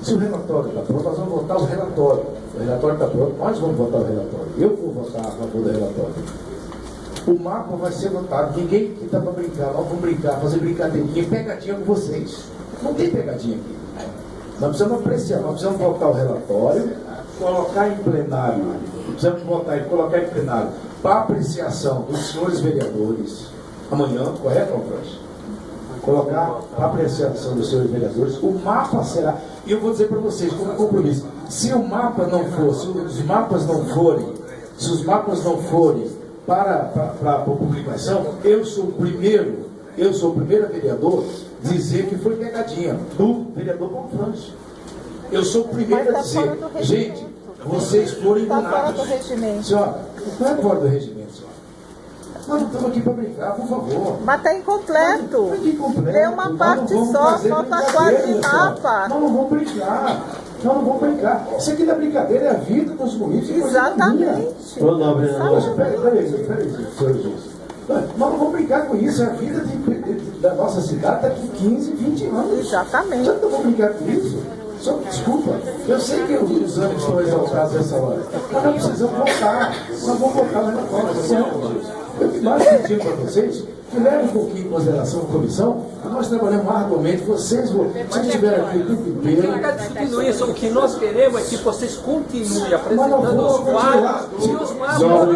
Se o relatório está pronto, nós vamos votar o relatório. O relatório está pronto, nós vamos votar o relatório. Eu vou votar a favor do relatório. O mapa vai ser votado. Ninguém que está para brincar, nós vamos brincar, fazer brincadeirinha, pegadinha com vocês. Não tem pegadinha aqui. Nós precisamos apreciar, nós precisamos votar o relatório, colocar em plenário, precisamos votar e colocar em plenário para apreciação dos senhores vereadores, amanhã, correto, Alfredo? Colocar para apreciação dos senhores vereadores, o mapa será, e eu vou dizer para vocês, como compromisso, se o mapa não for, se os mapas não forem para publicação, eu sou o primeiro vereador dizer que foi pegadinha do vereador Confrâncio. Eu sou o primeiro a dizer, gente, vocês foram enganados. Senhora, não é fora do regimento, senhora. Nós não estamos aqui para brincar, por favor. Mas está incompleto. É uma parte só, falta quase mapa. Nós não vamos brincar. Nós não vamos brincar. Isso aqui não é brincadeira, é a vida dos munícipes. Exatamente. Peraí, senhor juiz. Nós não vamos brincar com isso, é a vida da nossa cidade daqui 15, 20 anos. Exatamente. Nós não vamos brincar com isso. Só desculpa, eu sei que os ânimos estão exaltados nessa hora, mas nós precisamos voltar. Nós vamos voltar lá na comissão. Eu mais pedindo para vocês que levem um pouquinho em consideração a comissão, que nós trabalhamos arduamente, vocês se tiverem aqui o tempo inteiro. Não está discutindo isso, o que nós queremos é que vocês continuem apresentando os quadros e os mapas. Eu vou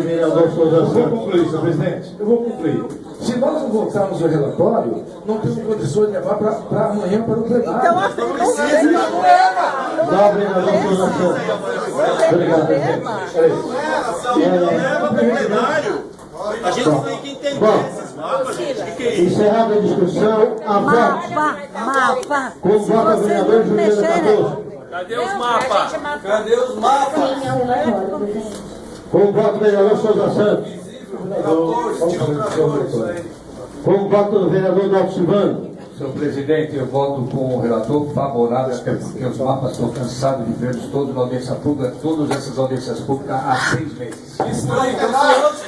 concluir, senhor presidente. Eu vou concluir. Se nós não votarmos o relatório, não temos condições de levar para amanhã para o plenário. Então, assim, não tem problema. Não tem problema. Leva para o plenário. A gente tem que entender esses mapas, gente. O que é isso? Encerrada a discussão, a voto. Mapa. Com o voto do vereador Juliano Cardoso. Cadê os mapas? Cadê os mapas? Com o voto do vereador Souza Santos. Com o voto do vereador Dalto Silvano. Senhor presidente, eu voto com o relator favorável, até porque os mapas estou cansado de vê-los todos na audiência pública, todas essas audiências públicas há 6 meses.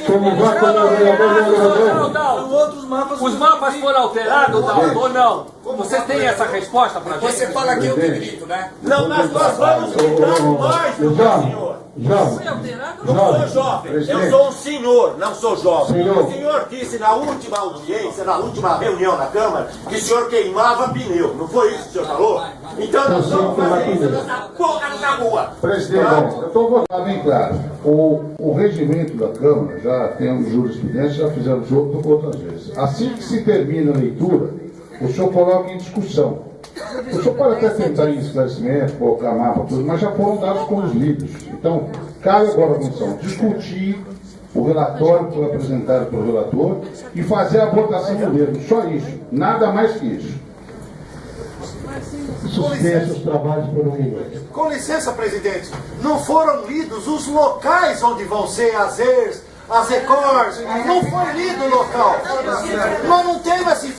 Como voto do vereador Não, outros mapas. Os mapas foram alterados, não, ou não? Você tem essa resposta para gente? Você fala que eu que grito, né? Não, nós vamos gritar mais, meu senhor. Jovem. Não sou jovem, eu sou um senhor, não sou jovem. Senhor. O senhor disse na última audiência, na última reunião na Câmara, que o senhor queimava pneu. Não foi isso que o senhor falou? Então nós vamos fazer isso nessa porra na rua. Presidente, eu estou votando bem claro. O regimento da Câmara, já temos jurisprudência, já fizemos outras vezes. Assim que se termina a leitura, o senhor coloca em discussão. O senhor pode até tentar em esclarecimento, colocar mapa, tudo, mas já foram dados como lidos. Então, cabe agora a comissão discutir o relatório que foi apresentado pelo relator e fazer a votação do mesmo. Só isso, nada mais que isso. Suspensa os trabalhos por 1 minuto. Com licença, presidente, não foram lidos os locais onde vão ser as ERs, as ECORs, não foi lido o local. Nós não temos esse